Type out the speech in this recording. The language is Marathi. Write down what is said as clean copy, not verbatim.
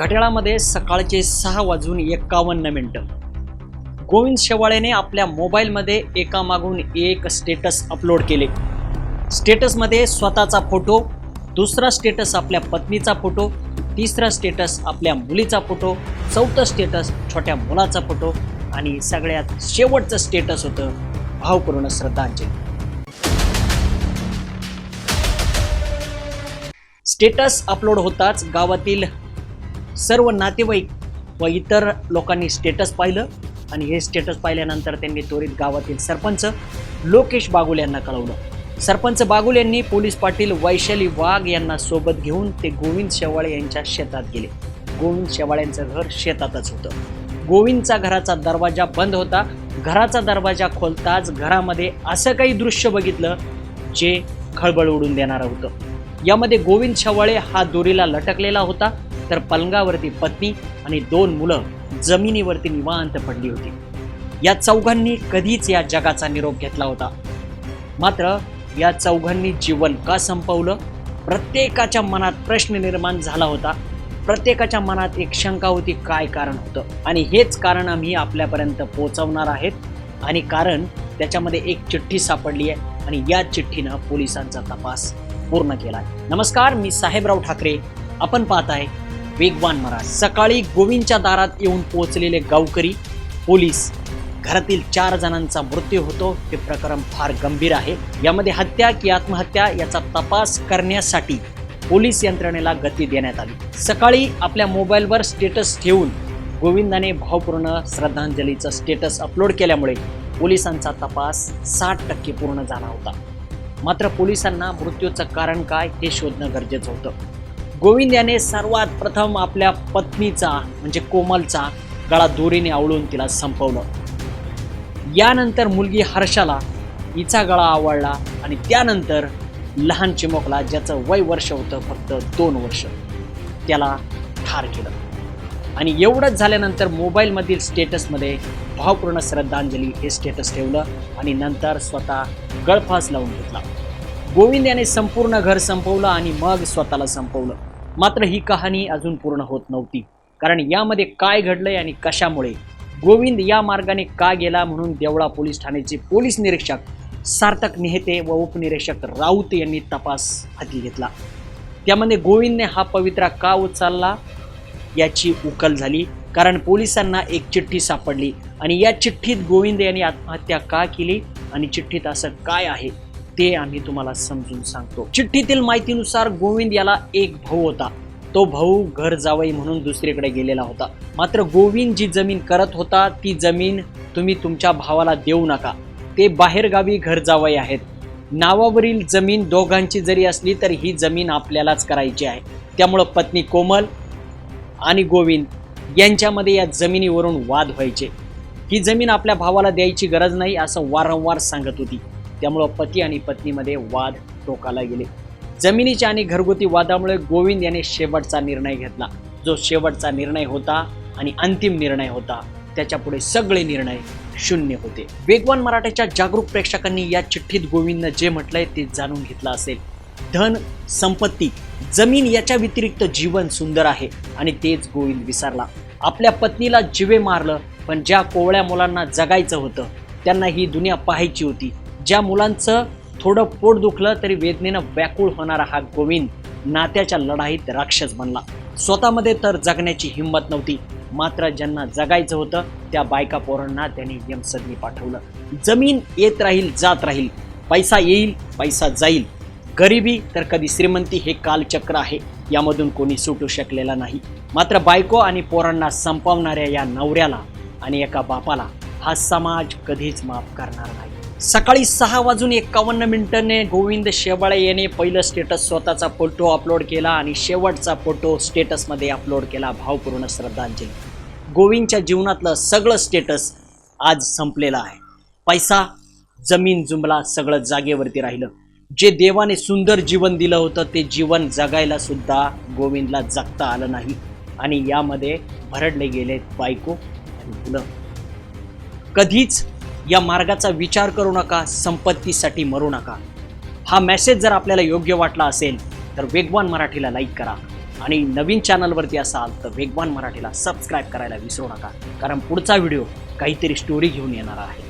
घड्याळामध्ये सकाळचे 6:51 गोविंद शेवाळेने आपल्या मोबाईलमध्ये एकामागून एक स्टेटस अपलोड केले। स्टेटसमध्ये स्वतःचा फोटो, दुसरा स्टेटस आपल्या पत्नीचा फोटो, तिसरा स्टेटस आपल्या मुलीचा फोटो, चौथा स्टेटस छोट्या मुलाचा फोटो आणि सगळ्यात शेवटचं स्टेटस होतं भावपूर्ण श्रद्धांजली। स्टेटस अपलोड होताच गावातील सर्व नातेवाईक व इतर लोकांनी स्टेटस पाहिलं आणि हे स्टेटस पाहिल्यानंतर त्यांनी त्वरित गावातील सरपंच लोकेश बागुल यांना कळवलं। सरपंच बागुल यांनी पोलीस पाटील वैशाली वाघ यांना सोबत घेऊन ते गोविंद शेवाळे यांच्या शेतात गेले। गोविंद शेवाळ्यांचं घर शेतातच होतं। गोविंदचा घराचा दरवाजा बंद होता। घराचा दरवाजा खोलताच घरामध्ये असं काही दृश्य बघितलं जे खळबळ उडून देणारं होतं। यामध्ये गोविंद शेवाळे हा दोरीला लटकलेला होता, तर पलंगावरती पत्नी आणि 2 मुलं जमिनीवरती निवांत पडली होती। या चौघांनी कधीच या जगाचा निरोप घेतला होता, मात्र या चौघांनी जीवन का संपवलं? प्रत्येकाच्या मनात प्रश्न निर्माण झाला होता। प्रत्येकाच्या मनात एक शंका होती, काय कारण होतं? आणि हेच कारण आम्ही आपल्यापर्यंत पोहोचवणार आहेत। आणि कारण त्याच्यामध्ये एक चिठ्ठी सापडली आहे आणि या चिठ्ठीनं पोलिसांचा तपास पूर्ण केलाय। नमस्कार, मी साहेबराव ठाकरे, आपण पाहताय वेगवान मराठी। सकाळी गोविंदच्या दारात येऊन पोहोचलेले गावकरी, पोलीस, घरातील 4 जणांचा मृत्यू होतो। हे प्रकरण फार गंभीर आहे। यामध्ये हत्या की आत्महत्या याचा तपास करण्यासाठी पोलीस यंत्रणेला गती देण्यात आली। सकाळी आपल्या मोबाईलवर स्टेटस ठेवून गोविंदाने भावपूर्ण श्रद्धांजलीचं स्टेटस अपलोड केल्यामुळे पोलिसांचा तपास 60% पूर्ण झाला होता। मात्र पोलिसांना मृत्यूचं कारण काय हे शोधणं गरजेचं होतं। गोविंद याने सर्वात प्रथम आपल्या पत्नीचा म्हणजे कोमलचा गळा दोरीने आवळून तिला संपवलं। यानंतर मुलगी हर्षाला हिचा गळा आवळला आणि त्यानंतर लहान चिमुकला, ज्याचं वय वर्ष होतं फक्त 2 वर्ष, त्याला ठार केलं। आणि एवढंच झाल्यानंतर मोबाईलमधील स्टेटसमध्ये भावपूर्ण श्रद्धांजली हे स्टेटस ठेवलं आणि नंतर स्वतः गळफास लावून घेतला। गोविंद याने संपूर्ण घर संपवलं आणि मग स्वतःला संपवलं। मात्र ही कहाणी अजून पूर्ण होत नव्हती, कारण यामध्ये काय घडलंय आणि कशामुळे गोविंद या मार्गाने का गेला म्हणून देवळा पोलीस ठाण्याचे पोलीस निरीक्षक सार्थक नेहते व उपनिरीक्षक राऊत यांनी तपास हाती घेतला। त्यामध्ये गोविंदने हा पवित्रा का उचलला याची उकल झाली, कारण पोलिसांना एक चिठ्ठी सापडली आणि या चिठ्ठीत गोविंद यांनी आत्महत्या का केली आणि चिठ्ठीत असं काय आहे ते आम्ही तुम्हाला समजून सांगतो। चिठ्ठीतील माहितीनुसार गोविंद याला एक भाऊ होता। तो भाऊ घर जावई म्हणून दुसरीकडे गेलेला होता। मात्र गोविंद जी जमीन करत होता ती जमीन तुम्ही तुमच्या भावाला देऊ नका, ते बाहेरगावी घर जावई आहेत। नावावरील जमीन दोघांची जरी असली तरी ही जमीन आपल्यालाच करायची आहे। त्यामुळं पत्नी कोमल आणि गोविंद यांच्यामध्ये या जमिनीवरून वाद व्हायचे। ही जमीन आपल्या भावाला द्यायची गरज नाही असं वारंवार सांगत होती। त्यामुळं पती आणि पत्नीमध्ये वाद टोकाला गेले। जमिनीच्या आणि घरगुती वादामुळे गोविंद याने शेवटचा निर्णय घेतला, जो शेवटचा निर्णय होता आणि अंतिम निर्णय होता। त्याच्या पुढे सगळे निर्णय शून्य होते। वेगवान मराठीच्या जागरूक प्रेक्षकांनी या चिठ्ठीत गोविंदनं जे म्हटलंय ते जाणून घेतलं असेल। धन, संपत्ती, जमीन याच्या व्यतिरिक्त जीवन सुंदर आहे आणि तेच गोविंद विसरला। आपल्या पत्नीला जीवे मारलं, पण ज्या कोवळ्या मुलांना जगायचं होतं त्यांना ही दुनिया पाहायची होती। ज्या मुलांचं थोडं पोट दुखलं तरी वेदनेनं व्याकुळ होणारा हा गोविंद नात्याच्या लढाईत राक्षस बनला। स्वतःमध्ये तर जगण्याची हिंमत नव्हती, मात्र ज्यांना जगायचं होतं त्या बायका पोरांना त्यांनी यमसदनी पाठवलं। जमीन येत राहील, जात राहील, पैसा येईल, पैसा जाईल, गरिबी तर कधी श्रीमंती हे कालचक्र आहे, यामधून कोणी सुटू शकलेला नाही। मात्र बायको आणि पोरांना संपवणाऱ्या या नवऱ्याला आणि एका बापाला हा समाज कधीच माफ करणार नाही। सकाळी 6:51 गोविंद शेवाळे याने पहिलं स्टेटस स्वतःचा फोटो अपलोड केला आणि शेवटचा फोटो स्टेटसमध्ये अपलोड केला भावपूर्ण श्रद्धांजली। गोविंदच्या जीवनातलं सगळं स्टेटस आज संपलेलं आहे। पैसा, जमीन जुमला सगळं जागेवरती राहिलं। जे देवाने सुंदर जीवन दिलं होतं ते जीवन जगायला सुद्धा गोविंदला जगता आलं नाही आणि यामध्ये भरडले गेले बायको आणि मुलं। कधीच या मार्गाचा विचार करू नका, संपत्तीसाठी मरू नका। हा मेसेज जर आपल्याला योग्य वाटला असेल तर वेगवान मराठीला लाईक करा, आणि नवीन चॅनलवरती असाल तर वेगवान मराठीला सबस्क्राईब करायला विसरू नका, कारण पुढचा व्हिडिओ काहीतरी स्टोरी घेऊन येणार आहे.